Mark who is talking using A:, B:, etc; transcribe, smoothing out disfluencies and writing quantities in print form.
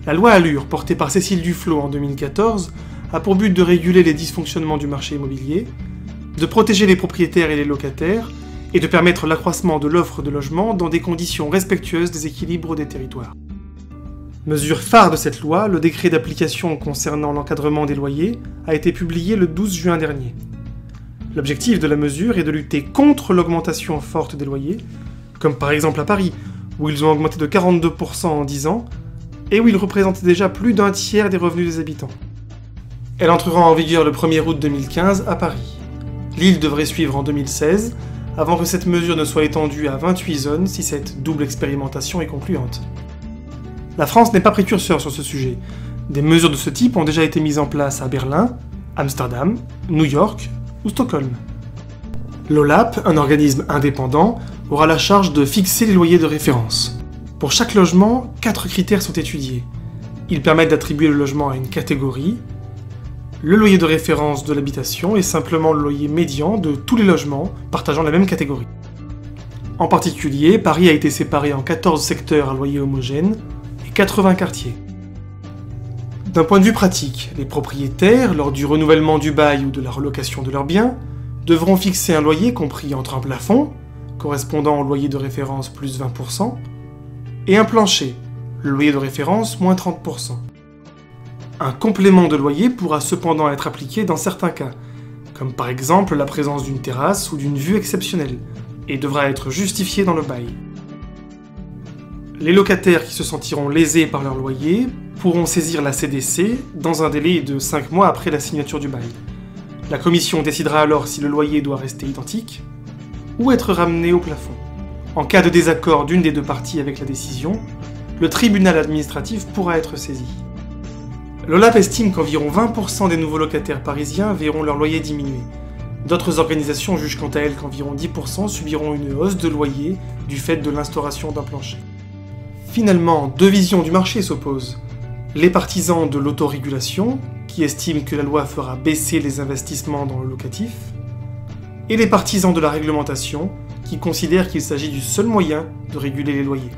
A: La loi Allure, portée par Cécile Duflot en 2014, a pour but de réguler les dysfonctionnements du marché immobilier, de protéger les propriétaires et les locataires, et de permettre l'accroissement de l'offre de logement dans des conditions respectueuses des équilibres des territoires. Mesure phare de cette loi, le décret d'application concernant l'encadrement des loyers a été publié le 12 juin dernier. L'objectif de la mesure est de lutter contre l'augmentation forte des loyers, comme par exemple à Paris, où ils ont augmenté de 42% en 10 ans, et où ils représentaient déjà plus d'un tiers des revenus des habitants. Elle entrera en vigueur le 1er août 2015 à Paris. Lille devrait suivre en 2016, avant que cette mesure ne soit étendue à 28 zones si cette double expérimentation est concluante. La France n'est pas précurseur sur ce sujet. Des mesures de ce type ont déjà été mises en place à Berlin, Amsterdam, New York ou Stockholm. L'OLAP, un organisme indépendant, aura la charge de fixer les loyers de référence. Pour chaque logement, 4 critères sont étudiés. Ils permettent d'attribuer le logement à une catégorie. Le loyer de référence de l'habitation est simplement le loyer médian de tous les logements partageant la même catégorie. En particulier, Paris a été séparé en 14 secteurs à loyer homogène et 80 quartiers. D'un point de vue pratique, les propriétaires, lors du renouvellement du bail ou de la relocation de leurs biens, devront fixer un loyer compris entre un plafond, correspondant au loyer de référence plus 20%, et un plancher, le loyer de référence moins 30%. Un complément de loyer pourra cependant être appliqué dans certains cas, comme par exemple la présence d'une terrasse ou d'une vue exceptionnelle, et devra être justifié dans le bail. Les locataires qui se sentiront lésés par leur loyer pourront saisir la CDC dans un délai de 5 mois après la signature du bail. La commission décidera alors si le loyer doit rester identique ou être ramené au plafond. En cas de désaccord d'une des deux parties avec la décision, le tribunal administratif pourra être saisi. L'OLAP estime qu'environ 20% des nouveaux locataires parisiens verront leur loyer diminuer. D'autres organisations jugent quant à elles qu'environ 10% subiront une hausse de loyer du fait de l'instauration d'un plancher. Finalement, deux visions du marché s'opposent. Les partisans de l'autorégulation, qui estiment que la loi fera baisser les investissements dans le locatif, et les partisans de la réglementation, qui considèrent qu'il s'agit du seul moyen de réguler les loyers.